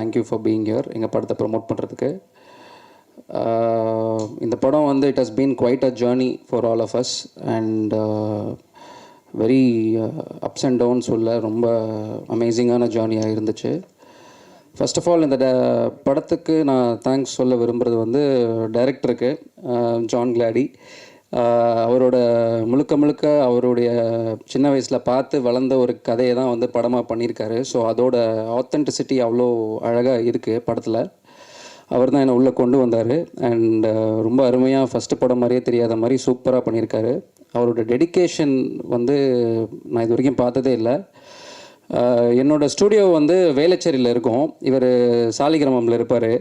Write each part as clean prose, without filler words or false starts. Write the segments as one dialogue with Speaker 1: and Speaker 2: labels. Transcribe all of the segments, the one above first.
Speaker 1: Thank you for being here எங்கள் படத்தை promote பண்ணுறதுக்கு. இந்த படம் வந்து it has been quite a journey for all of us and very ups and downs உள்ள ரொம்ப அமேசிங்கான ஜேர்னியாக இருந்துச்சு. ஃபர்ஸ்ட் ஆஃப் ஆல் இந்த படத்துக்கு நான் தேங்க்ஸ் சொல்ல விரும்புகிறது வந்து டைரக்டருக்கு ஜான் கிளாடி. அவரோட முழுக்க அவருடைய சின்ன வயசில் பார்த்து வளர்ந்த ஒரு கதையை தான் வந்து படமாக பண்ணியிருக்காரு. ஸோ அதோட ஆத்தென்டிசிட்டி அவ்வளோ அழகாக இருக்குது படத்தில். அவர் தான் என்னை உள்ளே கொண்டு வந்தார் அண்ட் ரொம்ப அருமையாக ஃபஸ்ட்டு படம் மாதிரியே தெரியாத மாதிரி சூப்பராக பண்ணியிருக்காரு. அவரோட டெடிக்கேஷன் வந்து நான் இது வரைக்கும் பார்த்ததே இல்லை. என்னோடய ஸ்டூடியோ வந்து வேளச்சேரியில் இருக்கும், இவர் சாலிகிராமத்தில் இருப்பார்.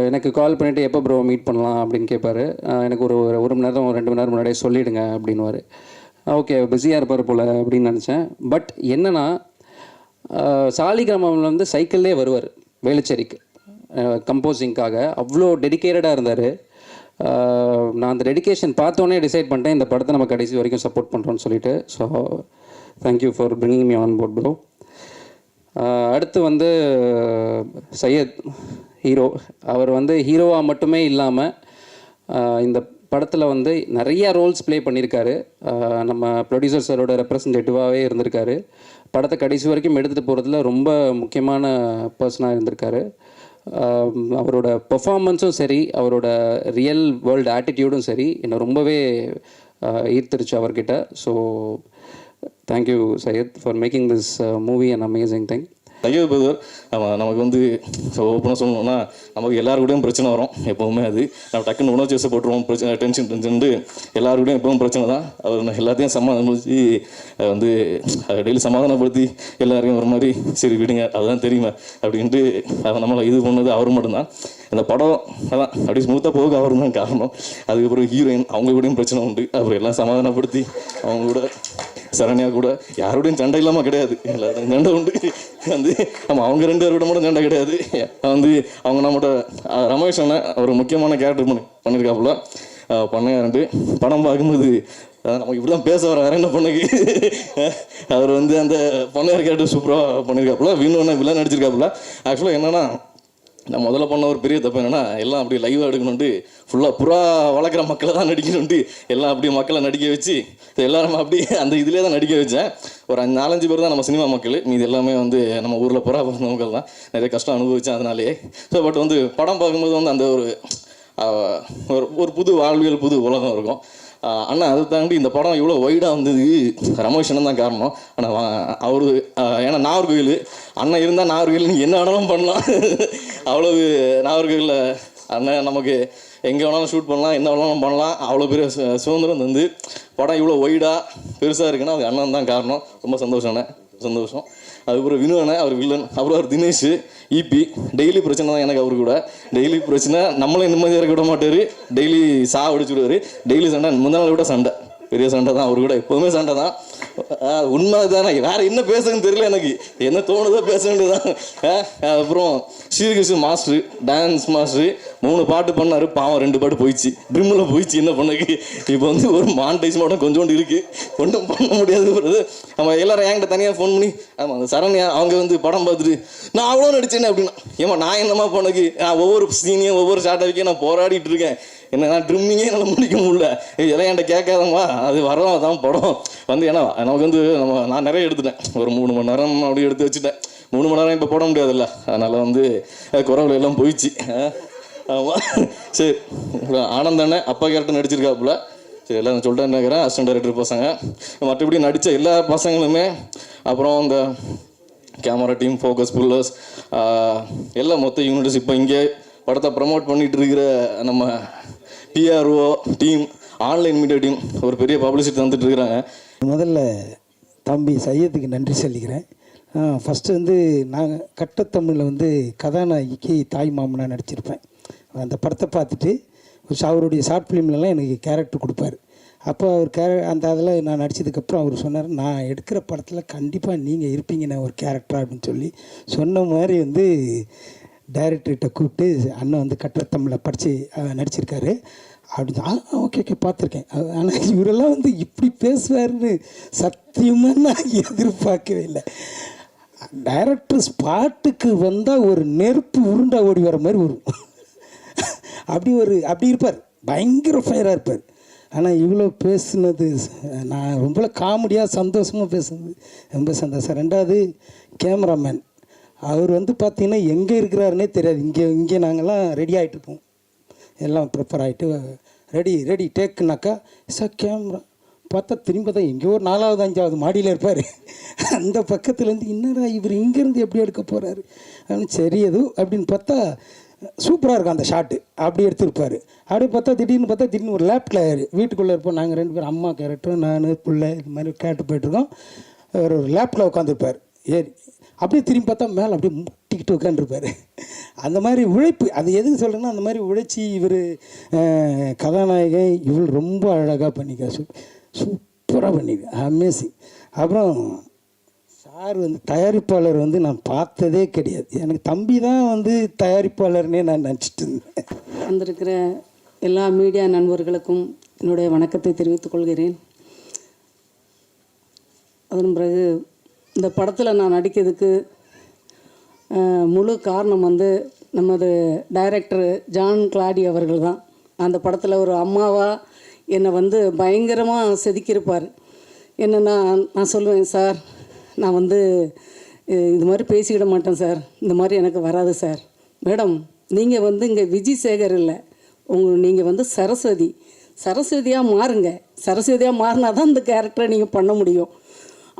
Speaker 1: எனக்கு கால் பண்ணிவிட்டு எப்போ ப்ரோ மீட் பண்ணலாம் அப்படின்னு கேட்பார். எனக்கு ஒரு மணி நேரம் 2 மணி நேரம் முன்னாடியே சொல்லிவிடுங்க அப்படின்வார். ஓகே பிஸியாக இருப்பார் போல் அப்படின்னு நினச்சேன். பட் என்னென்னா சாலிகிராமத்தில் வந்து சைக்கிள்லேயே வருவார் வேளச்சேரிக்கு கம்போசிங்காக. அவ்வளோ டெடிக்கேட்டடாக இருந்தார். நான் அந்த டெடிக்கேஷன் பார்த்தோன்னே டிசைட் பண்ணிட்டேன் இந்த படத்தை நம்ம கடைசி வரைக்கும் சப்போர்ட் பண்ணுறோன்னு சொல்லிட்டு. So thank you for bringing me on board bro. அடுத்து வந்து சையத் ஹீரோ. அவர் வந்து ஹீரோவாக மட்டுமே இல்லாமல் இந்த படத்தில் வந்து நிறையா ரோல்ஸ் ப்ளே பண்ணியிருக்காரு. நம்ம ப்ரொடியூசர் சாரோட ரெப்ரசன்டேட்டிவாகவே இருந்திருக்காரு. படத்தை கடைசி வரைக்கும் எடுத்துகிட்டு போகிறதுல ரொம்ப முக்கியமான பர்சனாக இருந்திருக்காரு. அவரோட பெர்ஃபார்மன்ஸும் சரி, அவரோட ரியல் வேர்ல்டு ஆட்டிடியூடும் சரி என்னை ரொம்பவே ஈர்த்துருச்சு அவர்கிட்ட. So thank you Syed for making this movie an amazing thing.
Speaker 2: Syed brother நமக்கு வந்து ஓப்பனாக சொல்லணும்னா நமக்கு எல்லாருக்கூடையும் பிரச்சனை வரும் எப்போவுமே. அது நம்ம டக்குன்னு உணர்ச்சி வசப்பட்டுருவோம், பிரச்சனை டென்ஷன் எல்லாருக்கூடையும் எப்பவும் பிரச்சனை தான். அவர் எல்லாத்தையும் சமாதானப்படுத்தி வந்து டெய்லி சமாதானப்படுத்தி எல்லாரையும் ஒரு மாதிரி சரி விடுங்க அதுதான் தெரியுமா அப்படின்ட்டு அதை நம்மளை இது பண்ணது அவர் மட்டும்தான். இந்த படம் அதான் அப்படி ஸ்மூத்தாக போக அவர் தான் காரணம். அதுக்கப்புறம் ஹீரோயின் அவங்க கூடயும் பிரச்சனை உண்டு. அப்புறம் எல்லாம் சமாதானப்படுத்தி அவங்க கூட சரண்யா கூட யாரோடையும் சண்டை இல்லாமல் கிடையாது, எல்லாரும் சண்டை உண்டு. வந்து அவங்க 2 பேரோட மட்டும் சண்டை கிடையாது. வந்து அவங்க நம்மகிட்ட ரமேஷ் அண்ணன் ஒரு முக்கியமான கேரக்டர் பண்ணியிருக்காப்புல பண்ணையாருண்டு. படம் பார்க்கும்போது நமக்கு இப்படி தான் பேச வர வேற என்ன பண்ணுக்கு அவர் வந்து அந்த பண்ணையார் கேரக்டர் சூப்பராக பண்ணியிருக்காப்புல. வினு அண்ணன் வில்லன் நடிச்சிருக்காப்புல. ஆக்சுவலாக என்னென்னா நான் முதல்ல பண்ண ஒரு பெரிய தப்பு என்னென்னா எல்லாம் அப்படி லைவாக எடுக்கணுன்ட்டு ஃபுல்லாக புறா வளர்க்குற மக்களை தான் நடிக்கணுன்ட்டு எல்லாம் அப்படி மக்களை நடிக்க வச்சு எல்லாரும் அப்படி அந்த இதிலே தான் நடிக்க வச்சேன். ஒரு 4-5 பேர் தான் நம்ம சினிமா மக்கள், மீது எல்லாமே வந்து நம்ம ஊரில் புறா பிறந்த மக்கள் தான். நிறைய கஷ்டம் அனுபவித்தேன் அதனாலே. ஸோ பட் வந்து படம் பார்க்கும்போது வந்து அந்த ஒரு புது வாழ்வியல் புது உலகம் இருக்கும். ஆனால் அதை தாண்டி இந்த படம் இவ்வளோ வைடாக வந்தது ரமேஷ் அண்ணன் தான் காரணம். ஆனால் அவர் ஏன்னா நாகர்கோவில் அண்ணன் இருந்தால் நாகர்கோவில் நீங்கள் என்ன வேணாலும் பண்ணலாம். அவ்வளவு நாகர்கோவிலில் அண்ணன் நமக்கு எங்கே வேணாலும் ஷூட் பண்ணலாம், என்ன வேணாலும் பண்ணலாம். அவ்வளோ பெரிய சுதந்திரம் வந்து படம் இவ்வளோ வைடாக பெருசாக இருக்குன்னா அது அண்ணன் தான் காரணம். ரொம்ப சந்தோஷம் அண்ணன், சந்தோஷம். அதுக்கப்புறம் வினு அண்ணன் அவர் வில்லன், அப்புறம் அவர் தினேஷ் ஈபி. டெய்லி பிரச்சனை தான் எனக்கு அவரு கூட. டெய்லி பிரச்சனை, நம்மளே நிம்மதியாக இருக்க விட மாட்டார். டெய்லி அடிச்சு விடுவார். டெய்லி சண்டை, முந்தின நாள் கூட சண்டை, பெரிய சண்டை தான் அவர் கூட. எப்போவுமே சண்டை தான். உண்மை தானே, வேறு என்ன பேசுறதுன்னு தெரியல எனக்கு, என்ன தோணுதோ பேச வேண்டியதுதான். அப்புறம் ஸ்ரீகிருஷ்ண மாஸ்டரு, டான்ஸ் மாஸ்டரு 3 பாட்டு பண்ணார். பாவம் 2 பாட்டு போயிடுச்சு, ட்ரிம்மில் போயிடுச்சு. என்ன பண்ணுக்கு இப்போ வந்து ஒரு மானிட்டைஸ் மட்டும் கொஞ்சோண்டு இருக்குது, ஒன்றும் பண்ண முடியாது. நம்ம எல்லாரும் என்கிட்ட தனியாக ஃபோன் பண்ணி ஆமாம் அந்த சரண்யா அவங்க வந்து படம் பார்த்துட்டு நான் அவ்வளோ நடிச்சேன்னு அப்படின்னா, ஏமா நான் என்னம்மா பண்ணக்கு ஒவ்வொரு சீனியும் ஒவ்வொரு ஷார்ட்டாக நான் போராடிட்டு இருக்கேன். என்ன நான் ட்ரிம்மிங்கே என்னால் முடிக்க முடியல. இதெல்லாம் என்கிட்ட கேட்காதம்மா, அது வரலாம் தான் படம் வந்து. ஏன்னா நமக்கு வந்து நான் நிறைய எடுத்துட்டேன், ஒரு 3 மணி நேரம் அப்படி எடுத்து வச்சுட்டேன். 3 மணி நேரம் இப்போ போட முடியாதுல்ல, அதனால் வந்து குறவுல எல்லாம் போயிடுச்சு. ஆமாம் சரி. ஆனந்த் அண்ணன் அப்பா கேரக்டர் நடிச்சிருக்காப்புல. சரி எல்லாம் சொல்லிட்டேன் நினைக்கிறேன். அசிஸ்டன்ட் டைரக்டர் பசங்க, மற்றபடி நடித்த எல்லா பசங்களுமே, அப்புறம் இந்த கேமரா டீம், ஃபோக்கஸ் புல்லர்ஸ் எல்லாம் மொத்த யூனிட்ஸ், இப்போ இங்கே படத்தை ப்ரமோட் பண்ணிகிட்டு இருக்கிற நம்ம PRO team, online media team, ஒரு பெரிய பப்ளிசிட்டி தந்துட்டு இருக்கிறாங்க.
Speaker 3: முதல்ல தம்பி சையத்துக்கு நன்றி சொல்லிக்கிறேன். ஃபஸ்ட்டு வந்து நான் கட்டத்தமிழில் வந்து கதாநாயகிக்கு தாய் மாமனாக நடிச்சிருப்பேன். அந்த படத்தை பார்த்துட்டு அவருடைய ஷார்ட் ஃபிலிம்லலாம் எனக்கு கேரக்டர் கொடுப்பார். அப்போ அவர் அந்த அதில் நான் நடித்ததுக்கப்புறம் அவர் சொன்னார், நான் எடுக்கிற படத்தில் கண்டிப்பாக நீங்கள் இருப்பீங்கண்ணே ஒரு கேரக்டர் அப்படின்னு சொல்லி சொன்ன மாதிரி வந்து டைரக்டர்கிட்ட கூப்பிட்டு அண்ணன் வந்து கட்டத்தமிழில் படித்து நடிச்சிருக்காரு அப்படிதான். ஓகே பார்த்துருக்கேன். ஆனால் இவரெல்லாம் வந்து இப்படி பேசுவார்னு சத்தியமாக நான் எதிர்பார்க்கவே இல்லை. டைரக்டர் ஸ்பாட்டுக்கு வந்தால் ஒரு நெருப்பு உருண்டா ஓடி வர மாதிரி வரும். அப்படி இருப்பார், பயங்கர ஃபயராக இருப்பார். ஆனால் இவ்வளோ பேசுனது நான் ரொம்ப காமெடியாக சந்தோஷமாக பேசுனது ரொம்ப சந்தோஷம். ரெண்டாவது கேமராமேன், அவர் பார்த்திங்கன்னா எங்கே இருக்கிறாருன்னே தெரியாது. இங்கே நாங்கள்லாம் ரெடி ஆகிட்டு இருப்போம், எல்லாம் ப்ரிப்பேர் ஆகிட்டு ரெடி டேக்குனாக்கா சார் கேமரா பார்த்தா திரும்பி தான் எங்கேயோ ஒரு 4வது 5வது மாடியில் இருப்பார். அந்த பக்கத்துலேருந்து என்னடா இவர் இங்கேருந்து எப்படி எடுக்க போகிறாரு அப்படின்னு சரி அப்படின்னு பார்த்தா சூப்பராக இருக்கும் அந்த ஷாட்டு. அப்படி எடுத்துருப்பார். அப்படியே பார்த்தா திடீர்னு ஒரு லேப்டில் வீட்டுக்குள்ளே இருப்போம் நாங்கள் 2 பேரும், அம்மா கேரக்டரும் நான் பிள்ளை இது மாதிரி கேட்டு போய்ட்டுருக்கோம். ஒரு லேப்பில் உட்காந்துருப்பார் ஏறி. அப்படியே திரும்பி பார்த்தா மேலே அப்படியே முட்டிக்கிட்டு உட்காந்துருப்பார். அந்த மாதிரி உழைப்பு, அது எதுக்கு சொல்கிறேன்னா அந்த மாதிரி உழைச்சி இவர் கதாநாயகன் இவள் ரொம்ப அழகாக பண்ணிக்க, சூப்பராக பண்ணிக்க, அமேசிங். அப்புறம் சார் தயாரிப்பாளர் நான் பார்த்ததே கிடையாது. எனக்கு தம்பி தான் தயாரிப்பாளர்னே நான் நினச்சிட்டு இருந்தேன்.
Speaker 4: வந்திருக்கிற எல்லா மீடியா நண்பர்களுக்கும் என்னுடைய வணக்கத்தை தெரிவித்துக் கொள்கிறேன். அதன் பிறகு இந்த படத்தில் நான் நடிக்கிறதுக்கு முழு காரணம் நமது டைரக்டர் ஜான் கிளாடி அவர்கள் தான். அந்த படத்தில் ஒரு அம்மாவாக என்னை பயங்கரமாக செதுக்கியிருப்பார். என்னென்னா நான் சொல்லுவேன், சார் நான் இது மாதிரி பேசிக்கிட மாட்டேன் சார், இந்த மாதிரி எனக்கு வராது சார். மேடம் நீங்கள் இங்கே விஜய் சேகர் இல்லை, நீங்கள் சரஸ்வதியாக மாறுங்க, சரஸ்வதியாக மாறினா தான் இந்த கேரக்டரை நீங்கள் பண்ண முடியும்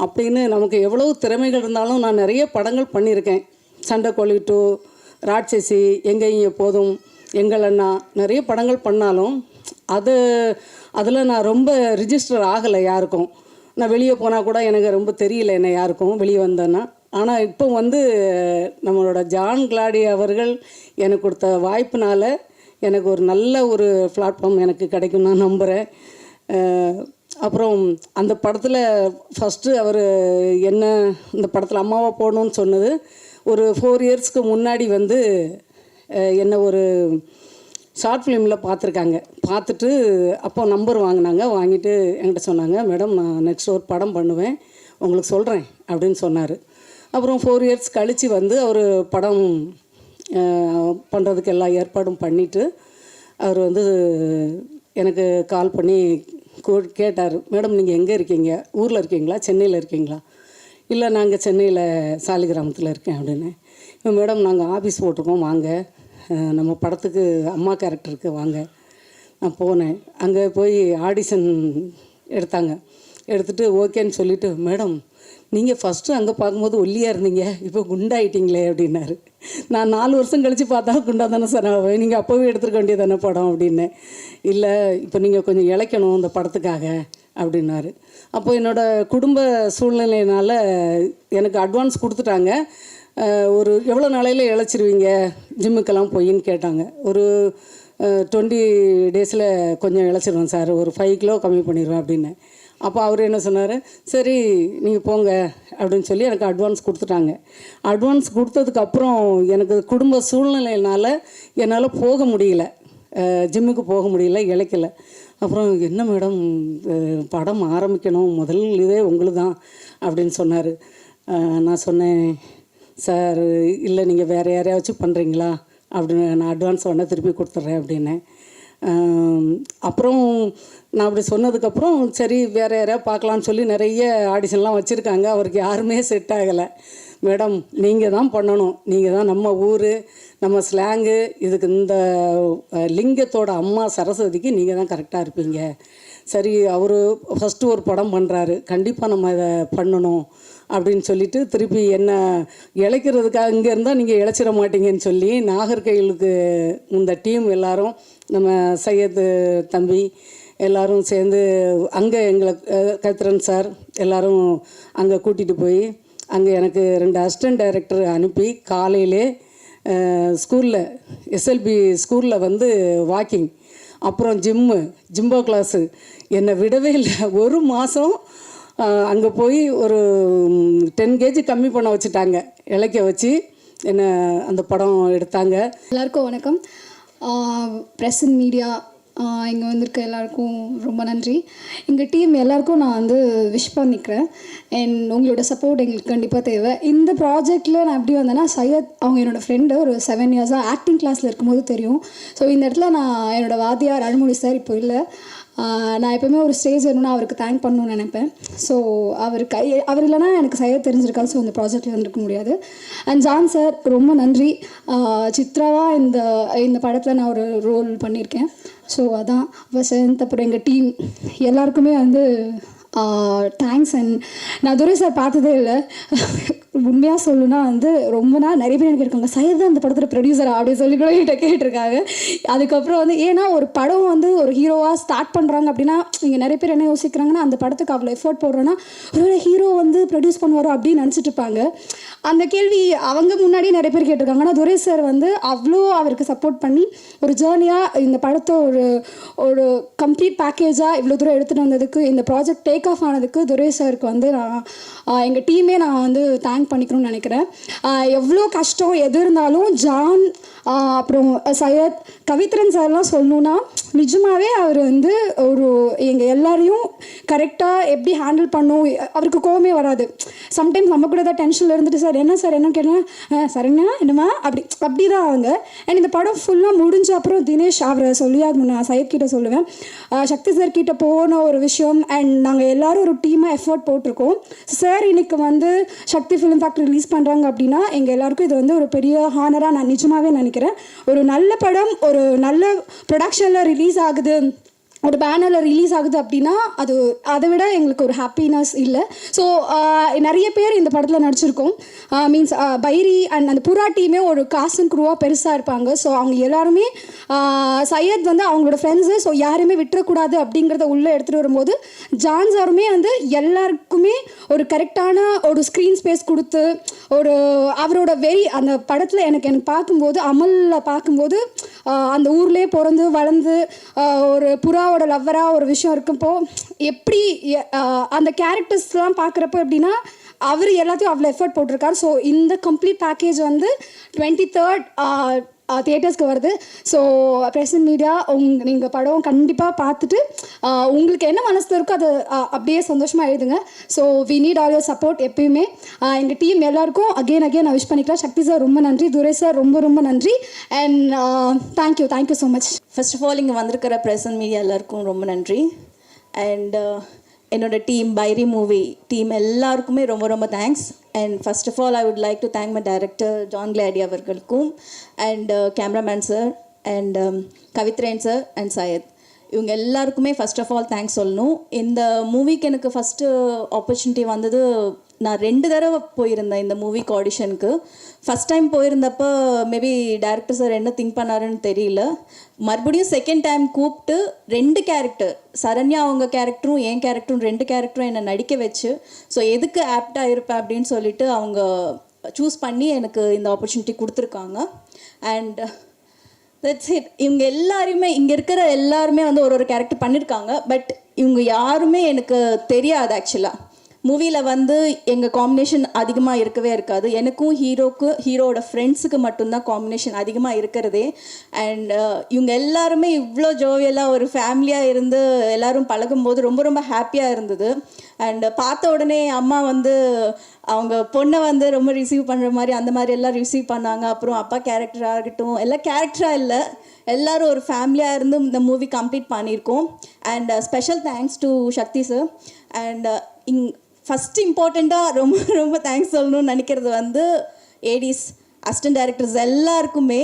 Speaker 4: அப்படின்னு. நமக்கு எவ்வளோ திறமைகள் இருந்தாலும் நான் நிறைய படங்கள் பண்ணியிருக்கேன். சண்டைக்கோழி 2, ராட்சசி, எங்கேயும் எப்போதும், எங்கள் அண்ணா, நிறைய படங்கள் பண்ணாலும் அதில் நான் ரொம்ப ரிஜிஸ்டர் ஆகலை யாருக்கும். நான் வெளியே போனால் கூட எனக்கு ரொம்ப தெரியல என்ன யாருக்கும் வெளியே வந்தேன்னா. ஆனால் இப்போ நம்மளோட ஜான் கிளாடி அவர்கள் எனக்கு கொடுத்த வாய்ப்பினால் எனக்கு ஒரு நல்ல ஒரு பிளாட்ஃபார்ம் எனக்கு கிடைக்கும் நான் நம்புகிறேன். அப்புறம் அந்த படத்தில் ஃபஸ்ட்டு அவர் என்ன இந்த படத்தில் அம்மாவை போடணும்னு சொன்னது ஒரு 4 இயர்ஸ்க்கு முன்னாடி என்ன ஒரு ஷார்ட் ஃபிலிமில் பார்த்துருக்காங்க. பார்த்துட்டு அப்போ நம்பர் வாங்கிட்டு என்கிட்ட சொன்னாங்க, மேடம் நான் நெக்ஸ்ட் ஒரு படம் பண்ணுவேன் உங்களுக்கு சொல்கிறேன் அப்படின்னு சொன்னார். அப்புறம் 4 இயர்ஸ் கழித்து அவர் படம் பண்ணுறதுக்கு எல்லா ஏற்பாடும் பண்ணிவிட்டு அவர் எனக்கு கால் பண்ணி கேட்டார், மேடம் நீங்கள் எங்கே இருக்கீங்க, ஊரில் இருக்கீங்களா சென்னையில் இருக்கீங்களா? இல்லை நாங்கள் சென்னையில் சாலிகிராமத்தில் இருக்கேன் அப்படின்னு. மேடம் நாங்கள் ஆஃபீஸ் போட்டிருக்கோம் வாங்க, நம்ம படத்துக்கு அம்மா கேரக்டருக்கு வாங்க. நான் போனேன். அங்கே போய் ஆடிஷன் எடுத்துகிட்டு ஓகேன்னு சொல்லிவிட்டு, மேடம் நீங்கள் ஃபஸ்ட்டு அங்கே பார்க்கும்போது ஒல்லியாக இருந்தீங்க, இப்போ குண்டாயிட்டீங்களே அப்படின்னாரு. நான் 4 வருஷம் கழித்து பார்த்தா குண்டா தானே சார் ஆவேன், நீங்கள் அப்போவே எடுத்துருக்க வேண்டியது தானே படம் அப்படின்னேன். இல்லை இப்போ நீங்கள் கொஞ்சம் இளைக்கணும் இந்த படத்துக்காக அப்படின்னாரு. அப்போ என்னோடய குடும்ப சூழ்நிலையினால் எனக்கு அட்வான்ஸ் கொடுத்துட்டாங்க. ஒரு எவ்வளோ நாளையில் இழைச்சிருவீங்க ஜிம்முக்கெல்லாம் போயின்னு கேட்டாங்க. ஒரு 20 டேஸில் கொஞ்சம் இழைச்சிருவேன் சார், ஒரு 5 கிலோ கம்மி பண்ணிடுவேன் அப்படின்னு. அப்போ அவர் என்ன சொன்னார், சரி நீங்கள் போங்க அப்படின்னு சொல்லி எனக்கு அட்வான்ஸ் கொடுத்துட்டாங்க. அட்வான்ஸ் கொடுத்ததுக்கப்புறம் எனக்கு குடும்ப சூழ்நிலையினால் என்னால் போக முடியல, ஜிம்முக்கு போக முடியல, இழைக்கலை. அப்புறம் என்ன மேடம் படம் ஆரம்பிக்கணும், முதல் இதே உங்களுக்கு தான் அப்படின்னு சொன்னார். நான் சொன்னேன், சார் இல்லை நீங்கள் வேறு யாரையாச்சும் பண்ணுறீங்களா அப்படின்னு, நான் அட்வான்ஸ் உடனே திருப்பி கொடுத்துட்றேன் அப்படின்னேன். அப்புறம் நான் அப்படி சொன்னதுக்கப்புறம் சரி வேறு யாரையா பார்க்கலான்னு சொல்லி நிறைய ஆடிஷன்லாம் வச்சுருக்காங்க. அவருக்கு யாருமே செட் ஆகலை. மேடம் நீங்கள் தான் பண்ணணும், நீங்கள் தான் நம்ம ஊர் நம்ம ஸ்லாங்கு இதுக்கு இந்த லிங்கத்தோட அம்மா சரஸ்வதிக்கு நீங்கள் தான் கரெக்டாக இருப்பீங்க. சரி அவர் ஃபஸ்ட்டு ஒரு படம் பண்ணுறாரு, கண்டிப்பாக நம்ம இதை பண்ணணும் அப்படின்னு சொல்லிட்டு திருப்பி என்ன இழைக்கிறதுக்காக இங்கே இருந்தால் நீங்கள் இழைச்சிட மாட்டீங்கன்னு சொல்லி நாகர்கோயிலுக்கு இந்த டீம் எல்லோரும் நம்ம சையது தம்பி எல்லோரும் சேர்ந்து அங்கே எங்களை கத்திரன் சார் எல்லோரும் அங்கே கூட்டிகிட்டு போய் அங்கே எனக்கு 2 அசிஸ்டன்ட் டைரக்டர் அனுப்பி காலையிலே ஸ்கூலில் எஸ்எல்பி ஸ்கூலில் வாக்கிங், அப்புறம் ஜிம்போ கிளாஸு என்னை விடவே இல்லை. ஒரு மாதம் அங்கே போய் ஒரு 10 kg கம்மி பண்ண வச்சுட்டாங்க, இலைக்க வச்சு என்ன அந்த படம் எடுத்தாங்க.
Speaker 5: எல்லாருக்கும் வணக்கம். ப்ரெஸ் அண்ட் மீடியா இங்கே வந்திருக்க எல்லாருக்கும் ரொம்ப நன்றி. எங்கள் டீம் எல்லாருக்கும் நான் வந்து விஷ் பண்ணிக்கிறேன். அண்ட் உங்களோட சப்போர்ட் எங்களுக்கு கண்டிப்பாக தேவை. இந்த ப்ராஜெக்டில் நான் எப்படி வந்தேன்னா, சையத் அவங்க என்னோடய ஃப்ரெண்டு, ஒரு 7 இயர்ஸாக ஆக்டிங் கிளாஸில் இருக்கும்போது தெரியும். ஸோ இந்த இடத்துல நான் என்னோடய வாத்தியார் அருள்மொழி சார் இப்போ இல்லை. நான் எப்போவுமே ஒரு ஸ்டேஜ் வேணும்னா அவருக்கு தேங்க் பண்ணணும்னு நினைப்பேன். ஸோ அவர் இல்லைனா எனக்கு சையத் தெரிஞ்சிருக்காது. ஸோ இந்த ப்ராஜெக்டில் வந்துருக்க முடியாது. அண்ட் ஜான் சார் ரொம்ப நன்றி. சித்ராவாக இந்த படத்தில் நான் ஒரு ரோல் பண்ணியிருக்கேன். ஸோ அதான் வசந்த், அப்புறம் எங்கள் டீம் எல்லாருக்குமே வந்து தேங்க்ஸ். அண்ட் நான் துரை சார் பார்த்ததே இல்லை. உண்மையாக சொல்லணுன்னா வந்து ரொம்ப நாள் நிறைய பேர் எனக்கு இருக்காங்க, சையத் தான் அந்த படத்தில் ப்ரொடியூசரா அப்படின்னு சொல்லி கூட என்கிட்ட கேட்டிருக்காங்க. அதுக்கப்புறம் வந்து ஏன்னா ஒரு படம் வந்து ஒரு ஹீரோவாக ஸ்டார்ட் பண்ணுறாங்க அப்படின்னா இங்கே நிறைய பேர் என்ன யோசிக்கிறாங்கன்னா, அந்த படத்துக்கு அவ்வளோ எஃபோர்ட் போடுறோன்னா ஒரு ஹீரோ வந்து ப்ரொடியூஸ் பண்ணுவாரோ அப்படின்னு நினச்சிட்டு இருப்பாங்க. அந்த கேள்வி அவங்க முன்னாடியே நிறைய பேர் கேட்டிருக்காங்க. ஆனால் துரை சார் வந்து அவ்வளோ அவருக்கு சப்போர்ட் பண்ணி ஒரு ஜேர்னியாக இந்த படத்தை ஒரு கம்ப்ளீட் பேக்கேஜாக இவ்வளோ தூரம் எடுத்துகிட்டு வந்ததுக்கு, இந்த ப்ராஜெக்ட் டேக் ஆஃப் ஆனதுக்கு துரை சாருக்கு வந்து நான் எங்கள் டீமே நான் வந்து தேங்க் பண்ணிக்கணும்னு நினைக்கிறேன். எவ்வளோ கஷ்டம் எது இருந்தாலும் ஜான், அப்புறம் சையத், கவித்ரன் சார்லாம் சொல்லணுன்னா நிஜமாகவே அவர் வந்து எங்கள் எல்லாரையும் கரெக்டாக எப்படி ஹேண்டில் பண்ணும். அவருக்கு கோவமே வராது. சம்டைம்ஸ் நம்ம கூட தான் டென்ஷனில் இருந்துட்டு சார் என்ன கேட்டேன், சார் என்னம்மா அப்படி தான் அவங்க. அண்ட் இந்த படம் ஃபுல்லாக முடிஞ்ச அப்புறம் தினேஷ் அவரை சொல்லியாக நான் சையத் கிட்ட சொல்லுவேன், சக்தி சார் கிட்ட போன ஒரு விஷயம். அண்ட் நாங்கள் எல்லோரும் ஒரு டீமாக எஃபர்ட் போட்டிருக்கோம். சார் இன்னைக்கு வந்து சக்தி ஃபிலிம் ஃபேக்ட்ரி ரிலீஸ் பண்ணுறாங்க அப்படின்னா எங்கள் எல்லாருக்கும் இது வந்து ஒரு பெரிய ஹானராக நான் நிஜமாகவே நினைக்கிறேன். ஒரு நல்ல படம் ஒரு நல்ல ப்ரொடக்ஷனில் ரிலீஸ் ஆகுது, ஒரு பேனரில் ரிலீஸ் ஆகுது அப்படின்னா அதை விட எங்களுக்கு ஒரு ஹாப்பினஸ் இல்லை. ஸோ நிறைய பேர் இந்த படத்தில் நடிச்சிருக்கோம். மீன்ஸ் பைரி அண்ட் அந்த புறா டீமே ஒரு காஸ்ட் அண்ட் க்ரூவாக பெருசாக இருப்பாங்க. ஸோ அவங்க எல்லாருமே சையத் வந்து அவங்களோட ஃப்ரெண்ட்ஸு, ஸோ யாருமே விட்டுறக்கூடாது அப்படிங்கிறத உள்ளே எடுத்துகிட்டு வரும்போது ஜான் சாருமே வந்து எல்லாருக்குமே ஒரு கரெக்டான ஒரு ஸ்க்ரீன் ஸ்பேஸ் கொடுத்து அவரோட அந்த படத்தில் எனக்கு பார்க்கும்போது அமலில் பார்க்கும்போது அந்த ஊர்லேயே பிறந்து வளர்ந்து ஒரு புறாவோட லவ்வராக ஒரு விஷயம் இருக்குப்போ எப்படி அந்த கேரக்டர்ஸ்லாம் பார்க்குறப்போ எப்படின்னா அவர் எல்லாத்தையும் அவ்வளோ எஃபர்ட் போட்டிருக்காரு. ஸோ இந்த கம்ப்ளீட் பேக்கேஜ் வந்து 23rd தியேட்டர்ஸ்க்கு வருது. ஸோ பிரசன்ட் மீடியா நீங்கள் படம் கண்டிப்பாக பார்த்துட்டு உங்களுக்கு என்ன மனசில் இருக்கோ அதை அப்படியே சந்தோஷமாக எழுதுங்க. So we need all your support எப்பயுமே. எங்கள் டீம் எல்லாருக்கும் அகெயின் நான் விஷ் பண்ணிக்கலாம். சக்தி சார் ரொம்ப நன்றி, துரை சார் ரொம்ப நன்றி. And thank you so much.
Speaker 6: First of all இங்கே வந்திருக்கிற பிரசன்ட் மீடியா எல்லாருக்கும் ரொம்ப நன்றி. அண்ட் என்னோட டீம் பைரி மூவி டீம் எல்லாருக்குமே ரொம்ப thanks. And first of all I would like to thank my director John Glady அவர்களுக்கும் and cameraman sir and Kavithran sir and Syed, இவங்க எல்லாருக்குமே ஃபர்ஸ்ட் ஆஃப் ஆல் தேங்க்ஸ் சொல்லணும். இந்த மூவிக்கு எனக்கு ஃபஸ்ட்டு ஆப்பர்ச்சுனிட்டி வந்தது, நான் 2 தடவை போயிருந்தேன் இந்த மூவிக்கு ஆடிஷனுக்கு. ஃபஸ்ட் டைம் போயிருந்தப்போ மேபி டைரக்டர் சார் என்ன திங்க் பண்ணாருன்னு தெரியல. மறுபடியும் செகண்ட் டைம் கூப்பிட்டு 2 கேரக்டர், சரண்யா அவங்க கேரக்டரும் என் கேரக்டரும் 2 கேரக்டரும் என்னை நடிக்க வச்சு, ஸோ எதுக்கு ஆப்டாக இருப்பேன் அப்படின்னு சொல்லிட்டு அவங்க சூஸ் பண்ணி எனக்கு இந்த ஆப்பர்ச்சுனிட்டி கொடுத்துருக்காங்க. And that's it. இவங்க எல்லாருமே இங்கே இருக்கிற எல்லாருமே வந்து ஒரு கேரக்டர் பண்ணியிருக்காங்க. பட் இவங்க யாருமே எனக்கு தெரியாது. ஆக்சுவலாக மூவியில் வந்து எங்கள் காம்பினேஷன் அதிகமாக இருக்கவே இருக்காது. எனக்கும் ஹீரோவோட ஃப்ரெண்ட்ஸுக்கு மட்டும்தான் காம்பினேஷன் அதிகமாக இருக்கிறதே. அண்ட் இவங்க எல்லாருமே இவ்வளோ ஜோவியலாக ஒரு ஃபேமிலியாக இருந்து எல்லோரும் பழகும்போது ரொம்ப ஹாப்பியாக இருந்தது. அண்ட் பார்த்த உடனே அம்மா வந்து அவங்க பொண்ணை வந்து ரொம்ப ரிசீவ் பண்ணுற மாதிரி அந்த மாதிரி எல்லாம் ரிசீவ் பண்ணாங்க. அப்புறம் அப்பா கேரக்டராக இருக்கட்டும், எல்லாம் கேரக்டராக இல்லை, எல்லோரும் ஒரு ஃபேமிலியாக இருந்து இந்த மூவி கம்ப்ளீட் பண்ணியிருக்கோம். And special thanks to Sakthi sir. And first இம்பார்ட்டண்ட்டாக ரொம்ப தேங்க்ஸ் சொல்லணும்னு நினைக்கிறது வந்து ஏடிஸ், அசிஸ்டன்ட் டைரக்டர்ஸ் எல்லாருக்குமே.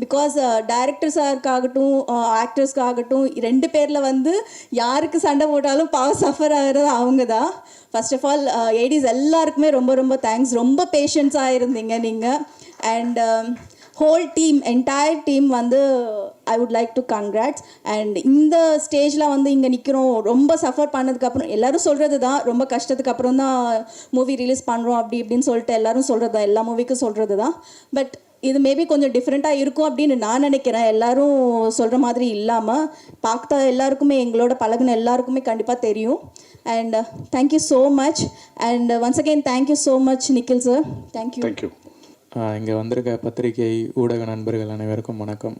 Speaker 6: பிகாஸ் டைரக்டர்ஸாகட்டும் ஆக்டர்ஸ்க்காகட்டும் 2 பேரில் வந்து யாருக்கு சண்டை போட்டாலும் சஃபர் ஆகிறது அவங்க தான். ஃபர்ஸ்ட் ஆஃப் ஆல் ஏடிஸ் எல்லாருக்குமே ரொம்ப தேங்க்ஸ். ரொம்ப பேஷன்ஸாக இருந்தீங்க நீங்கள். And whole team, entire team வந்து I would like to congrats. And இந்த ஸ்டேஜில் வந்து இங்கே நிற்கிறோம், ரொம்ப சஃபர் பண்ணதுக்கப்புறம் எல்லோரும் சொல்கிறது தான், ரொம்ப கஷ்டத்துக்கு அப்புறம் தான் மூவி ரிலீஸ் பண்ணுறோம் இப்படின்னு சொல்லிட்டு எல்லோரும் சொல்கிறது தான், எல்லா மூவிக்கும் சொல்கிறது தான். பட் இது மேபி கொஞ்சம் டிஃப்ரெண்ட்டாக இருக்கும் அப்படின்னு நான் நினைக்கிறேன். எல்லோரும் சொல்கிற மாதிரி இல்லாமல் பார்த்த எல்லாருக்குமே, எங்களோட பழகுன எல்லாருக்குமே கண்டிப்பாக தெரியும். And thank you so much. And once again thank you so much Nikhil sir. Thank you.
Speaker 7: இங்கே வந்திருக்க பத்திரிகை ஊடக நண்பர்கள் அனைவருக்கும் வணக்கம்.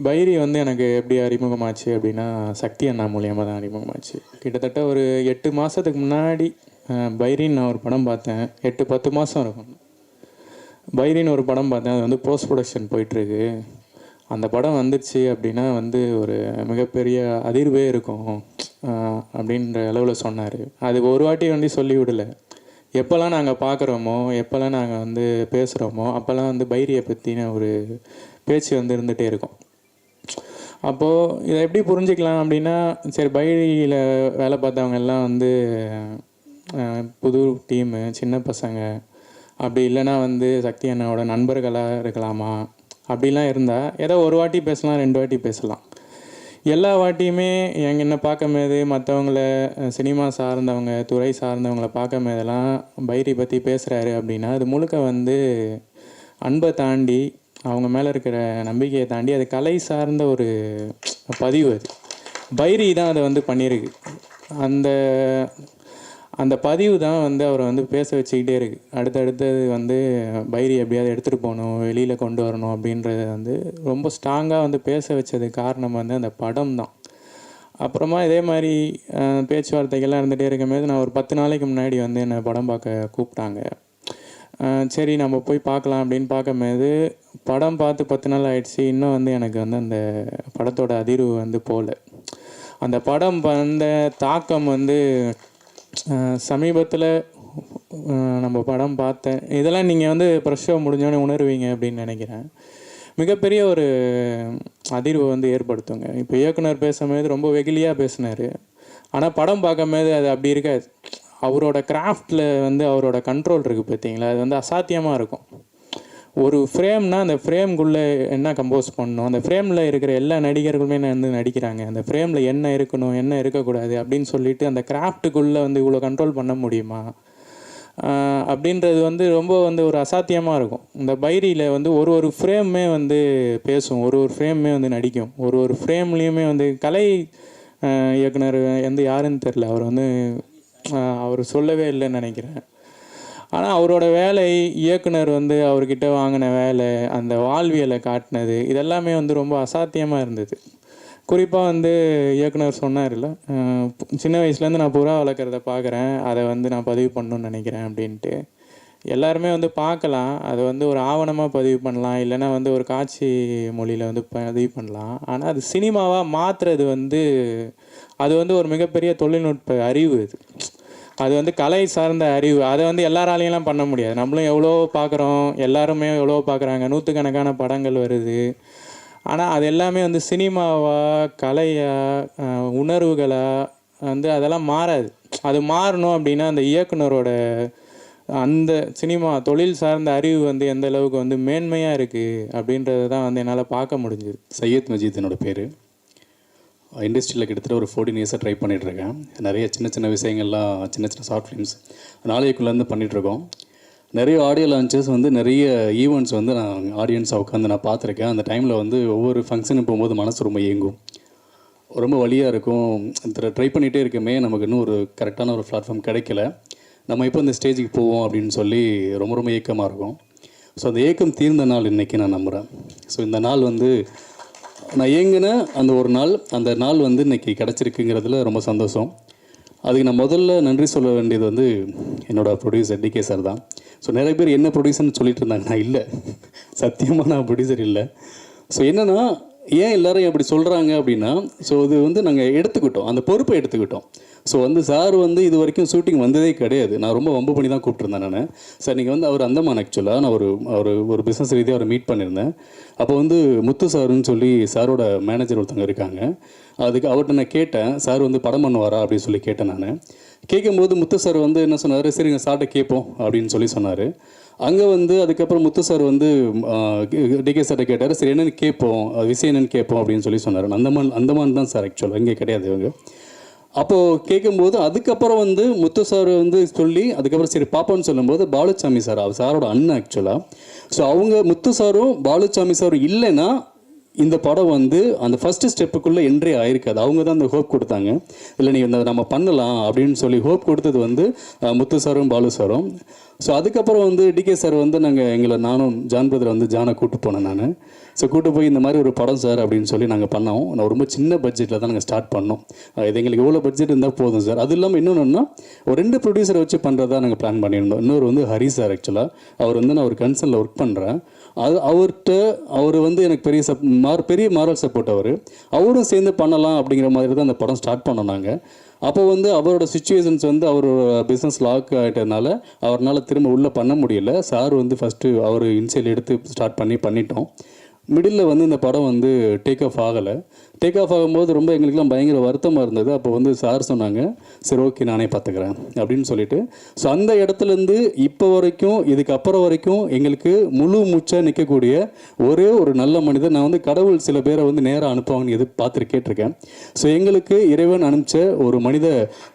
Speaker 7: பைரி வந்து எனக்கு எப்படி அறிமுகமாச்சு அப்படின்னா சக்தி அண்ணா மூலியமாக தான் அறிமுகமாச்சு. கிட்டத்தட்ட ஒரு 8 மாதத்துக்கு முன்னாடி பைரின்னு நான் ஒரு படம் பார்த்தேன். 8-10 மாதம் இருக்கும். பைரின்னு ஒரு படம் பார்த்தேன். அது வந்து போஸ்ட் ப்ரொடக்ஷன் போயிட்டுருக்கு. அந்த படம் வந்துடுச்சு அப்படின்னா வந்து ஒரு மிகப்பெரிய அதிர்வே இருக்கும் அப்படின்ற அளவில் சொன்னார். அது ஒரு வாட்டி வந்து சொல்லி விடலை. எப்போல்லாம் நாங்கள் பார்க்குறோமோ, எப்போல்லாம் நாங்கள் வந்து பேசுகிறோமோ, அப்போல்லாம் வந்து பைரியை பற்றின ஒரு பேச்சு வந்து இருந்துகிட்டே இருக்கும். அப்போது இதை எப்படி புரிஞ்சிக்கலாம் அப்படின்னா, சரி பைரியில் வேலை பார்த்தவங்க எல்லாம் வந்து புது டீமு, சின்ன பசங்க, அப்படி இல்லைன்னா வந்து சக்தி அண்ணாவோட நண்பர்களாக இருக்கலாமா, அப்படிலாம் இருந்தால் ஏதோ ஒரு வாட்டி பேசலாம், 2 வாட்டி பேசலாம். எல்லா வாட்டியுமே என்ன பார்க்கும்போது மற்றவங்கள சினிமா சார்ந்தவங்க, துறை சார்ந்தவங்கள பார்க்கும்போதெல்லாம் பைரி பற்றி பேசுகிறாரு அப்படின்னா அது முழுக்க வந்து அன்பை தாண்டி, அவங்க மேலே இருக்கிற நம்பிக்கையை தாண்டி அது கலை சார்ந்த ஒரு பதிவு. அது பைரி தான் அதை வந்து பண்ணியிருக்கு. அந்த பதிவு தான் வந்து அவரை வந்து பேச வச்சுக்கிட்டே இருக்குது. அடுத்தடுத்தது வந்து பைரி எப்படியாவது எடுத்துகிட்டு போகணும், வெளியில் கொண்டு வரணும் அப்படின்றத வந்து ரொம்ப ஸ்ட்ராங்காக வந்து பேச வச்சது காரணம் வந்து அந்த படம் தான். அப்புறமா இதே மாதிரி பேச்சுவார்த்தைகள்லாம் இருந்துகிட்டே இருக்கும்போது நான் ஒரு 10 நாளைக்கு முன்னாடி வந்து என்னை படம் பார்க்க கூப்பிட்டாங்க. சரி நம்ம போய் பார்க்கலாம் அப்படின்னு பார்க்கும்போது படம் பார்த்து 10 நாள் ஆயிடுச்சு. இன்னும் வந்து எனக்கு வந்து அந்த படத்தோட அதிர்வு வந்து போகல. அந்த படம் வந்த தாக்கம் வந்து சமீபத்தில் நம்ம படம் பார்த்தேன். இதெல்லாம் நீங்கள் வந்து ப்ரெஷ் ஷோ முடிஞ்சோடனே உணர்வீங்க அப்படின்னு நினைக்கிறேன். மிகப்பெரிய ஒரு அதிர்வு வந்து ஏற்படுத்துங்க. இப்போ இயக்குனர் பேசும்போது ரொம்ப வெகுளியாக பேசினார். ஆனால் படம் பார்க்கும்போது அது அப்படி இருக்காது. அவரோட கிராஃப்டில் வந்து அவரோட கண்ட்ரோல் இருக்குது பார்த்தீங்களா, அது வந்து அசாத்தியமாக இருக்கும். ஒரு ஃப்ரேம்னால் அந்த ஃப்ரேம்குள்ளே என்ன கம்போஸ் பண்ணணும், அந்த ஃப்ரேமில் இருக்கிற எல்லா நடிகர்களுமே வந்து நடிக்கிறாங்க. அந்த ஃப்ரேமில் என்ன இருக்கணும், என்ன இருக்கக்கூடாது அப்படின்னு சொல்லிட்டு அந்த கிராஃப்ட்டுக்குள்ளே வந்து இவ்வளோ கண்ட்ரோல் பண்ண முடியுமா அப்படின்றது வந்து ரொம்ப வந்து ஒரு அசாத்தியமாக இருக்கும். இந்த பைரியில் வந்து ஒரு ஃப்ரேமே வந்து பேசும், ஒரு ஃப்ரேமே வந்து நடிக்கும். ஒரு ஃப்ரேம்லேயுமே வந்து கலை இயக்குனர் வந்து யாருன்னு தெரில, அவர் வந்து அவர் சொல்லவே இல்லைன்னு நினைக்கிறேன். ஆனால் அவரோட வேலை, இயக்குனர் வந்து அவர்கிட்ட வாங்கின வேலை, அந்த வாழ்வியலை காட்டினது, இதெல்லாமே வந்து ரொம்ப அசாத்தியமாக இருந்தது. குறிப்பாக வந்து இயக்குனர் சொன்னார்ல, சின்ன வயசுலேருந்து நான் புறா வளர்க்குறத பார்க்குறேன், அதை வந்து நான் பதிவு பண்ணணுன்னு நினைக்கிறேன் அப்படின்ட்டு. எல்லாருமே வந்து பார்க்கலாம், அதை வந்து ஒரு ஆவணமாக பதிவு பண்ணலாம், இல்லைன்னா வந்து ஒரு காட்சி மொழியில் வந்து பதிவு பண்ணலாம். ஆனால் அது சினிமாவாக மாற்றுறது வந்து அது வந்து ஒரு மிகப்பெரிய தொழில்நுட்ப அறிவு. அது வந்து கலை சார்ந்த அறிவு. அதை வந்து எல்லாராலையெல்லாம் பண்ண முடியாது. நம்மளும் எவ்வளோ பார்க்குறோம், எல்லாருமே எவ்வளோ பார்க்குறாங்க, 100கணக்கான படங்கள் வருது. ஆனால் அது எல்லாமே வந்து சினிமாவாக, கலையாக, உணர்வுகளாக வந்து அதெல்லாம் மாறாது. அது மாறணும் அப்படின்னா அந்த இயக்குனரோட அந்த சினிமா தொழில் சார்ந்த அறிவு வந்து எந்த அளவுக்கு வந்து மேன்மையாக இருக்குது அப்படின்றத தான் வந்து என்னால் பார்க்க முடிஞ்சுது.
Speaker 8: சையத் மஜீத் என்னோட பேர். இண்டஸ்ட்ரியில் கிட்டத்தட்ட ஒரு 14 இயர்ஸாக ட்ரை பண்ணிகிட்ருக்கேன். நிறைய சின்ன விஷயங்கள்லாம், சின்ன ஷார்ட் ஃபிலிம்ஸ் நாளைக்குள்ளேருந்து பண்ணிகிட்ருக்கோம். நிறைய ஆடியோ லான்ச்சஸ் வந்து நிறைய ஈவெண்ட்ஸ் வந்து நான் ஆடியன்ஸாக உட்காந்து நான் பார்த்துருக்கேன். அந்த டைமில் வந்து ஒவ்வொரு ஃபங்க்ஷனுக்கு போகும்போது மனசு ரொம்ப ஏங்கும், ரொம்ப வலியாக இருக்கும். ட்ரை பண்ணிகிட்டே இருக்கமே, நமக்கு இன்னும் ஒரு கரெக்டான ஒரு பிளாட்ஃபார்ம் கிடைக்கல, நம்ம இப்போ இந்த ஸ்டேஜுக்கு போவோம் அப்படின்னு சொல்லி ரொம்ப ஏக்கமாக இருக்கும். ஸோ அந்த ஏக்கம் தீர்ந்த நாள் இன்றைக்கி நான் நம்புகிறேன். ஸோ இந்த நாள் வந்து நான் ஏங்கின அந்த நாள் வந்து இன்றைக்கி கிடச்சிருக்குங்கிறதுல ரொம்ப சந்தோஷம். அதுக்கு நான் முதல்ல நன்றி சொல்ல வேண்டியது வந்து என்னோடய ப்ரொடியூசர் டிகே சார் தான். ஸோ நிறைய பேர் என்ன ப்ரொடியூசர்னு சொல்லிட்டு இருந்தாங்க. நான் இல்லை, சத்தியமாக நான் ப்ரொடியூசர் இல்லை. ஸோ என்னென்னா, ஏன் எல்லோரும் அப்படி சொல்கிறாங்க அப்படின்னா, ஸோ இது வந்து நாங்கள் எடுத்துக்கிட்டோம், அந்த பொறுப்பை எடுத்துக்கிட்டோம். ஸோ வந்து சார் வந்து இது வரைக்கும் ஷூட்டிங் வந்ததே கிடையாது. நான் ரொம்ப வம்பு பண்ணி தான் கூப்பிட்டுருந்தேன் நான். சார் நீங்கள் வந்து அவர் அந்தமான், ஆக்சுவலாக நான் ஒரு பிஸ்னஸ் ரீதியாக அவரை மீட் பண்ணியிருந்தேன். அப்போ வந்து முத்து சாருன்னு சொல்லி சாரோட மேனேஜர் ஒருத்தவங்க இருக்காங்க. அதுக்கு அவர்கிட்ட நான் கேட்டேன், சார் வந்து படம் பண்ணுவாரா அப்படின்னு சொல்லி கேட்டேன். நான் கேட்கும்போது முத்து சார் வந்து என்ன சொன்னார், சரிங்க சார்கிட்ட கேட்போம் அப்படின்னு சொல்லி சொன்னார். அங்கே வந்து அதுக்கப்புறம் முத்து சார் வந்து டிகே சார்கிட்ட கேட்டார், சரி என்னென்னு கேட்போம், விஷயம் என்னென்னு கேட்போம் அப்படின்னு சொல்லி சொன்னார். அந்தமான் தான் சார் ஆக்சுவலாக, இங்கே கிடையாது இவங்க. அப்போது கேட்கும்போது அதுக்கப்புறம் வந்து முத்து சார் வந்து சொல்லி அதுக்கப்புறம் சரி பாப்பான்னு சொல்லும்போது பாலுசாமி சார், அவர் சாரோட அண்ணன் ஆக்சுவலாக. ஸோ அவங்க முத்து சாரும் பாலுசாமி சாரும் இல்லைன்னா இந்த படம் வந்து அந்த ஃபஸ்ட்டு ஸ்டெப்புக்குள்ளே என்ட்ரி ஆயிருக்காது. அவங்க தான் அந்த ஹோப் கொடுத்தாங்க, இல்லை நீ இந்த நம்ம பண்ணலாம் அப்படின்னு சொல்லி ஹோப் கொடுத்தது வந்து முத்து சாரும் பாலு சாரும். ஸோ அதுக்கப்புறம் வந்து டிகே சார் வந்து நானும் ஜான் பிரதர் வந்து ஜானை கூப்பிட்டு போனேன் நான். ஸோ கூப்பிட்டு போய் இந்த மாதிரி ஒரு படம் சார் அப்படின்னு சொல்லி நாங்கள் பண்ணோம். நான் ரொம்ப சின்ன பட்ஜெட்டில் தான் நாங்கள் ஸ்டார்ட் பண்ணோம். இது எங்களுக்கு எவ்வளோ பட்ஜெட் இருந்தால் போதும் சார். அது இல்லாமல் இன்னொன்றுனா ஒரு 2 ப்ரொடியூசரை வச்சு பண்ணுறதா நாங்கள் பிளான் பண்ணியிருந்தோம். இன்னொரு வந்து ஹரி சார், ஆக்சுவலாக அவர் வந்து நான் ஒரு கன்சர்னில் ஒர்க் பண்ணுறேன். அவர் வந்து எனக்கு பெரிய மாரல் சப்போர்ட். அவரும் சேர்ந்து பண்ணலாம் அப்படிங்கிற மாதிரி தான் அந்த படம் ஸ்டார்ட் பண்ணோம் நாங்கள். அப்போ வந்து அவரோட சுச்சுவேஷன்ஸ் வந்து அவர் பிஸ்னஸ் லாக் ஆகிட்டதுனால அவரால் திரும்ப உள்ளே பண்ண முடியல. சார் வந்து ஃபஸ்ட்டு அவர் இன்சியல் எடுத்து ஸ்டார்ட் பண்ணிட்டோம். மிடில் வந்து இந்த படம் வந்து டேக் ஆஃப் ஆகலை. டேக் ஆஃப் ஆகும்போது ரொம்ப எங்களுக்குலாம் பயங்கர வருத்தமாக இருந்தது. அப்போ வந்து சார் சொன்னாங்க, சரி ஓகே நானே பார்த்துக்கிறேன் அப்படின்னு சொல்லிட்டு. ஸோ அந்த இடத்துலேருந்து இப்போ வரைக்கும் இதுக்கப்புறம் வரைக்கும் எங்களுக்கு முழு மூச்சாக நிற்கக்கூடிய ஒரே ஒரு நல்ல மனிதர். நான் வந்து கடவுள் சில பேரை வந்து நேராக அனுப்புவாங்கன்னு கேட்டிருக்கேன். ஸோ எங்களுக்கு இறைவன் அனுப்பிச்ச ஒரு மனித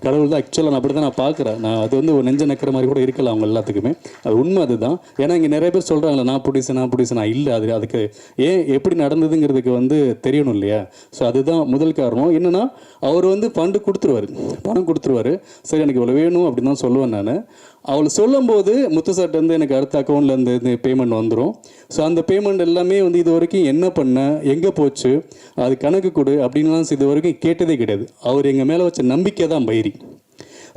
Speaker 8: கடவுள் தான். ஆக்சுவலாக நான் அப்படி தான் நான் பார்க்குறேன். நான் அது வந்து ஒரு நெஞ்ச நக்கிற மாதிரி கூட இருக்கலாம் அவங்க எல்லாத்துக்குமே. அது உண்மை அதுதான். ஏன்னா இங்கே நிறைய பேர் சொல்கிறாங்களே நான் பிடிச்சேன் இல்லை. அதுக்கு ஏன் எப்படி நடந்ததுங்கிறதுக்கு வந்து தெரியணும் இல்லையா? ஸோ அதுதான் முதல் காரணம். என்னென்னா அவர் வந்து பணம் கொடுத்துருவார். சரி எனக்கு இவ்வளோ வேணும் அப்படின்னு தான் சொல்லுவேன் நான். அவள் சொல்லும்போது முத்து சார்ட்ட வந்து எனக்கு அடுத்த அக்கௌண்ட்டில் இந்த பேமெண்ட் வந்துடும். ஸோ அந்த பேமெண்ட் எல்லாமே வந்து இது வரைக்கும் என்ன பண்ண, எங்கே போச்சு, அது கணக்கு கொடு அப்படின்லாம் இது வரைக்கும் கேட்டதே கிடையாது. அவர் எங்கள் மேலே வச்ச நம்பிக்கை தான் பைரி.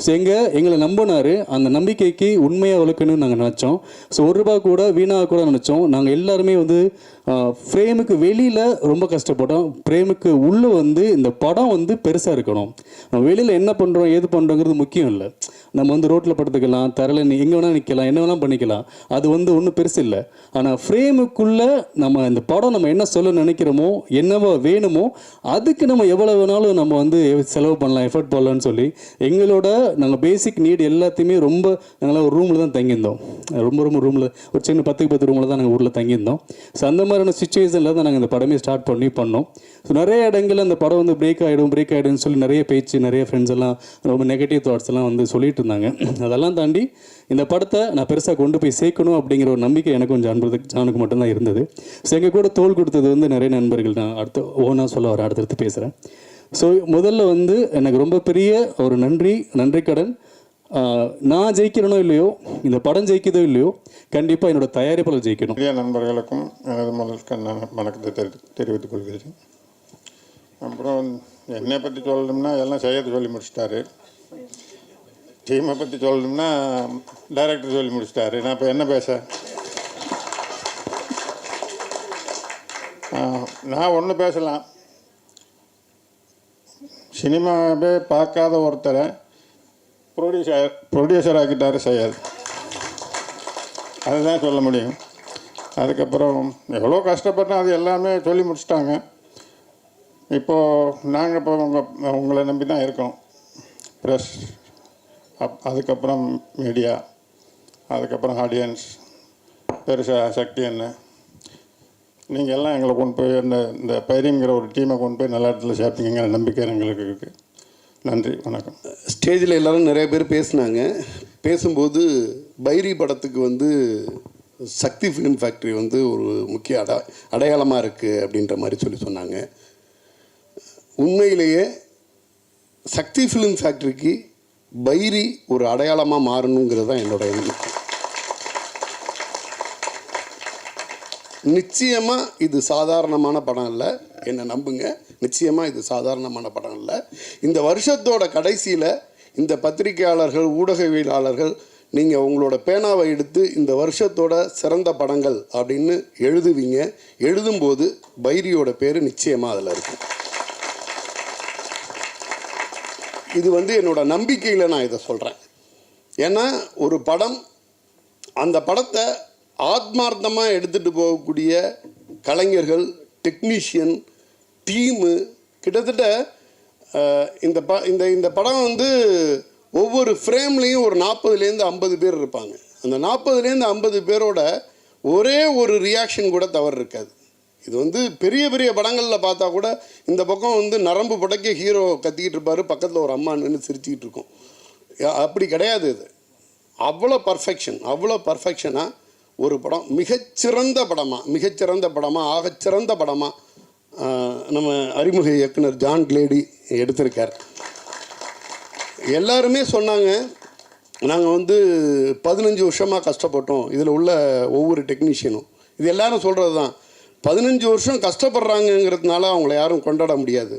Speaker 8: ஸோ எங்களை நம்பினார். அந்த நம்பிக்கைக்கு உண்மையாக வளர்க்கணும்னு நாங்கள் நினச்சோம். ஸோ ₹1 கூட வீணாக கூட நினச்சோம். நாங்கள் எல்லாருமே வந்து ஃப்ரேமுக்கு வெளியில் ரொம்ப கஷ்டப்பட்டோம். ஃப்ரேமுக்கு உள்ளே வந்து இந்த படம் வந்து பெருசாக இருக்கணும். நம்ம வெளியில் என்ன பண்ணுறோம் ஏது பண்ணுறோங்கிறது முக்கியம் இல்லை. நம்ம வந்து ரோட்டில் படுத்துக்கலாம், தரையில் எங்கே வேணால் நிற்கலாம், என்ன வேணால் பண்ணிக்கலாம். அது வந்து ஒன்றும் பெருசு இல்லை. ஆனால் ஃப்ரேமுக்குள்ளே நம்ம இந்த படம் நம்ம என்ன சொல்ல நினைக்கிறோமோ, என்னவோ வேணுமோ, அதுக்கு நம்ம எவ்வளோ வேணாலும் நம்ம வந்து செலவு பண்ணலாம், எஃபர்ட் பண்ணலாம்னு சொல்லி எங்களோட நாங்கள் பேசிக் நீட் எல்லாத்தையுமே நாங்களாம் ஒரு ரூமில் தான் தங்கியிருந்தோம். ரொம்ப ரூமில் ஒரு சின்ன 10 ரூமில் தான் நாங்கள் ஊரில் தங்கியிருந்தோம். ஸோ அந்த மாதிரியான சுச்சுவேஷனில் தான் நாங்கள் இந்த படமே ஸ்டார்ட் பண்ணோம். ஸோ நிறைய இடங்களில் அந்த படம் வந்து பிரேக் ஆகிடும்னு சொல்லி நிறைய பேச்சு, நிறைய ஃப்ரெண்ட்ஸ் எல்லாம் ரொம்ப நெகட்டிவ் தாட்ஸ் எல்லாம் வந்து சொல்லிட்டு இருந்தாங்க. அதெல்லாம் தாண்டி இந்த படத்தை நான் பெருசாக கொண்டு போய் சேர்க்கணும் அப்படிங்கிற ஒரு நம்பிக்கை எனக்கும் ஜானுக்கு மட்டும்தான் இருந்தது. ஸோ எங்கள் கூட தோள் கொடுத்தது வந்து நிறைய நண்பர்கள். நான் ஓனாக சொல்ல வரேன், அடுத்தடுத்து பேசுகிறேன். ஸோ முதல்ல வந்து எனக்கு ரொம்ப பெரிய ஒரு நன்றி கடன். நான் ஜெயிக்கிறனோ இல்லையோ, இந்த படம் ஜெயிக்கிறதோ இல்லையோ, கண்டிப்பாக என்னோட தயாரிப்பாளர் ஜெயிக்கணும்.
Speaker 9: நிறைய நண்பர்களுக்கும் எனது முதல் வணக்கத்தை தெரிவித்துக் கொள்கிறேன். அப்புறம் என்னை பற்றி சொல்லணும்னா எல்லாம் செய்யறது சொல்லி முடிச்சிட்டாரு. டீமை பற்றி சொல்லணும்னா டைரக்டர் சொல்லி முடிச்சிட்டாரு. நான் இப்போ என்ன பேச? நான் ஒன்று பேசலாம். சினிமாவே பார்க்காத ஒருத்தரை ப்ரொடியூசர் ஆக்கிட்டாரு செய்யாது. அதுதான் சொல்ல முடியும். அதுக்கப்புறம் எவ்வளோ கஷ்டப்பட்டோம், அது எல்லாமே சொல்லி முடிச்சிட்டாங்க. இப்போது நாங்கள் இப்போ உங்களை நம்பி தான் இருக்கோம். ப்ரெஸ், அதுக்கப்புறம் மீடியா, அதுக்கப்புறம் ஆடியன்ஸ், பெருசாக சக்தி என்ன, நீங்கள் எல்லாம் எங்களை கொண்டு போய் இந்த பைரிங்கிற ஒரு டீமை கொண்டு போய் நல்ல இடத்துல சேர்ப்பீங்கிற நம்பிக்கை எங்களுக்கு இருக்குது. நன்றி, வணக்கம்.
Speaker 10: ஸ்டேஜில் எல்லோரும் நிறைய பேர் பேசினாங்க. பேசும்போது பைரி படத்துக்கு வந்து சக்தி ஃபிலிம் ஃபேக்ட்ரி வந்து ஒரு முக்கிய அடையாளமாக இருக்குது அப்படின்ற மாதிரி சொன்னாங்க. உண்மையிலேயே சக்தி ஃபிலிம் ஃபேக்ட்ரிக்கு பைரி ஒரு அடையாளமாக மாறணுங்கிறது தான் என்னோட எண்ணம். நிச்சயமாக இது சாதாரணமான படம் இல்லை, என்னை நம்புங்க. நிச்சயமாக இது சாதாரணமான படம் இல்லை. இந்த வருஷத்தோட கடைசியில் இந்த பத்திரிகையாளர்கள், ஊடகவியலாளர்கள், நீங்கள் உங்களோட பேனாவை எடுத்து இந்த வருஷத்தோட சிறந்த படங்கள் அப்படின்னு எழுதுவீங்க. எழுதும்போது பைரியோட பேர் நிச்சயமாக அதில் இருக்கும். இது வந்து என்னோட நம்பிக்கையில் நான் இதை சொல்கிறேன். ஏன்னா ஒரு படம், அந்த படத்தை ஆத்மார்த்தமாக எடுத்துகிட்டு போகக்கூடிய கலைஞர்கள், டெக்னீஷியன், டீமு, கிட்டத்தட்ட இந்த படம் வந்து ஒவ்வொரு ஃப்ரேம்லேயும் ஒரு 40லேருந்து 50 பேர் இருப்பாங்க. அந்த 40லேருந்து 50 பேரோட ஒரே ஒரு ரியாக்ஷன் கூட தவறு இருக்காது. இது வந்து பெரிய பெரிய படங்களில் பார்த்தா கூட இந்த பக்கம் வந்து நரம்பு படைக்க ஹீரோ கத்திக்கிட்டு இருப்பார், பக்கத்தில் ஒரு அம்மா நின்று சிரிச்சிக்கிட்டு இருக்கும். அப்படி கிடையாது. இது அவ்வளோ பர்ஃபெக்ஷனாக ஒரு படம் மிகச்சிறந்த படமாக, ஆகச்சிறந்த படமாக நம்ம அறிமுக இயக்குனர் ஜான் கிளேடி எடுத்திருக்கார். எல்லாருமே சொன்னாங்க, நாங்கள் வந்து 15 வருஷமாக கஷ்டப்பட்டோம் இதில் உள்ள ஒவ்வொரு டெக்னீஷியனும். இது எல்லாரும் சொல்கிறது தான். 15 வருஷம் கஷ்டப்படுறாங்கங்கிறதுனால அவங்கள யாரும் கொண்டாட முடியாது.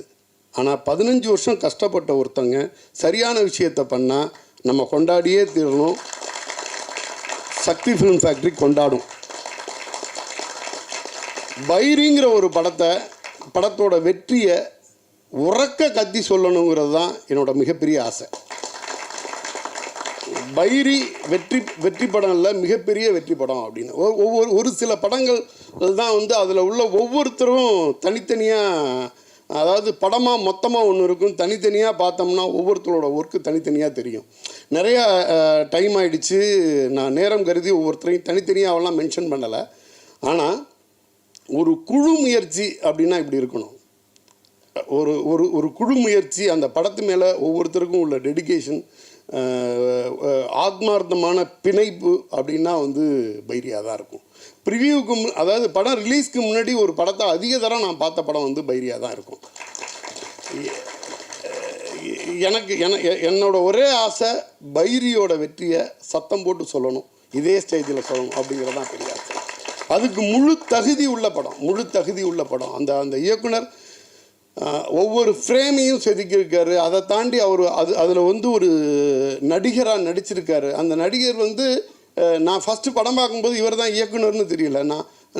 Speaker 10: ஆனால் 15 வருஷம் கஷ்டப்பட்ட ஒருத்தங்க சரியான விஷயத்தை பண்ணால் நம்ம கொண்டாடியே தீரணும். சக்தி ஃபிலிம் ஃபேக்ட்ரி கொண்டாடும். பைரிங்கிற ஒரு படத்தோட வெற்றியை உறக்க கத்தி சொல்லணுங்கிறது தான் என்னோட மிகப்பெரிய ஆசை. பைரி வெற்றி படம் இல்லை, மிகப்பெரிய வெற்றி படம் அப்படின்னு. ஒரு சில படங்கள் தான் வந்து அதில் உள்ள ஒவ்வொருத்தரும் தனித்தனியாக, அதாவது படமாக மொத்தமாக ஒன்று இருக்கும், தனித்தனியாக பார்த்தோம்னா ஒவ்வொருத்தரோட ஒர்க்கு தனித்தனியாக தெரியும். நிறையா டைம் ஆகிடுச்சு, நான் நேரம் கருதி ஒவ்வொருத்தரையும் தனித்தனியாக அவெல்லாம் மென்ஷன் பண்ணலை. ஆனால் ஒரு குழு முயற்சி அப்படின்னா இப்படி இருக்கணும். ஒரு குழு முயற்சி, அந்த படத்து மேலே ஒவ்வொருத்தருக்கும் உள்ள டெடிகேஷன், ஆத்மார்த்தமான பிணைப்பு அப்படின்னா வந்து பைரியாக தான் இருக்கும். ப்ரிவியூவுக்கு அதாவது படம் ரிலீஸ்க்கு முன்னாடி ஒரு படத்தை அதிக தரம் நான் பார்த்த படம் வந்து பைரியாக தான் இருக்கும். என்னோட ஒரே ஆசை பைரியோட வெற்றியை சத்தம் போட்டு சொல்லணும், இதே ஸ்டேஜில் சொல்லணும் அப்படிங்கிறதான் பெரிய ஆசை. அதுக்கு முழு தகுதி உள்ள படம். அந்த இயக்குனர் ஒவ்வொரு ஃப்ரேமையும் செதுக்கியிருக்காரு. அதை தாண்டி அவர் அதில் வந்து ஒரு நடிகராக நடிச்சிருக்காரு. அந்த நடிகர் வந்து நான் ஃபஸ்ட்டு படம் பார்க்கும்போது இவர் தான் இயக்குனர்னு தெரியல.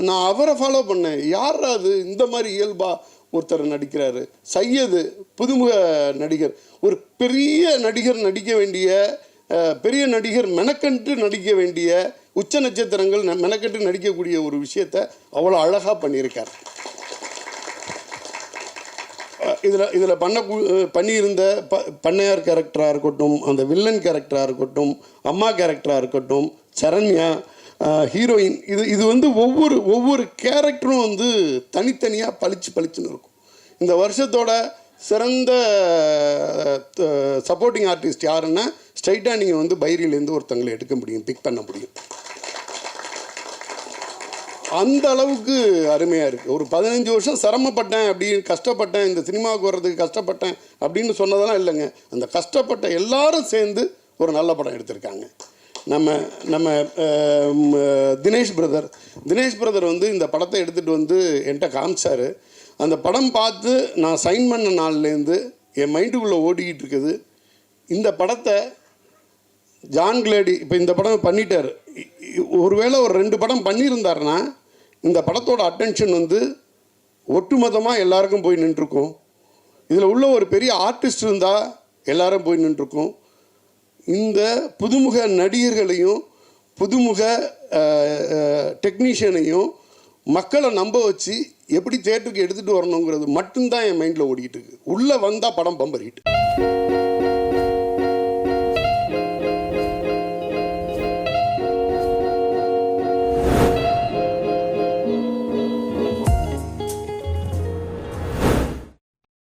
Speaker 10: நான் அவரை ஃபாலோ பண்ணேன். யார் அது இந்த மாதிரி இயல்பாக ஒருத்தர் நடிக்கிறாரு? சையது, புதுமுக நடிகர். ஒரு பெரிய நடிகர் நடிக்க வேண்டிய, பெரிய நடிகர் மெனக்கண்டு நடிக்க வேண்டிய, உச்ச நட்சத்திரங்கள் மெனக்கண்டு நடிக்கக்கூடிய ஒரு விஷயத்தை அவ்வளோ அழகாக பண்ணியிருக்கார். இதில் பண்ணியிருந்த பண்ணையார் கேரக்டராக இருக்கட்டும், அந்த வில்லன் கேரக்டராக இருக்கட்டும், அம்மா கேரக்டராக இருக்கட்டும், சரண்யா ஹீரோயின், இது வந்து ஒவ்வொரு கேரக்டரும் வந்து தனித்தனியாக பளிச்சுன்னு இருக்கும். இந்த வருஷத்தோட சிறந்த சப்போர்ட்டிங் ஆர்டிஸ்ட் யாருன்னா ஸ்ட்ரைட்டாக நீங்கள் வந்து பைரியிலேருந்து ஒருத்தங்களை எடுக்க முடியும், பிக் பண்ண முடியும். அந்த அளவுக்கு அருமையாக இருக்குது. ஒரு 15 வருஷம் சிரமப்பட்டேன், அப்படின்னு கஷ்டப்பட்டேன், இந்த சினிமாவுக்கு வர்றதுக்கு கஷ்டப்பட்டேன் அப்படின்னு சொன்னதெல்லாம் இல்லைங்க. அந்த கஷ்டப்பட்ட எல்லாரும் சேர்ந்து ஒரு நல்ல படம் எடுத்திருக்காங்க. நம்ம தினேஷ் பிரதர் வந்து இந்த படத்தை எடுத்துகிட்டு வந்து என்கிட்ட காமிச்சார். அந்த படம் பார்த்து நான் சைன் பண்ண நாள்லேருந்து என் மைண்டுக்குள்ளே ஓடிக்கிட்டு இருக்குது, இந்த படத்தை ஜான் கிளேடி இப்போ இந்த படம் பண்ணிட்டார். ஒருவேளை ஒரு 2 படம் பண்ணியிருந்தாருன்னா இந்த படத்தோட அட்டென்ஷன் வந்து ஒட்டுமொத்தமாக எல்லாருக்கும் போய் நின்றுருக்கும். இதில் உள்ள ஒரு பெரிய ஆர்டிஸ்ட் இருந்தால் எல்லாரும் போய் நின்றுருக்கும். இந்த புதுமுக நடிகர்களையும் புதுமுக டெக்னீஷியனையும் மக்களை நம்ப வச்சு எப்படி தேட்டருக்கு எடுத்துகிட்டு வரணுங்கிறது மட்டும்தான் என் மைண்டில் ஓடிக்கிட்டு இருக்குது. உள்ளே வந்தால் படம் பம்பர் ஹிட்.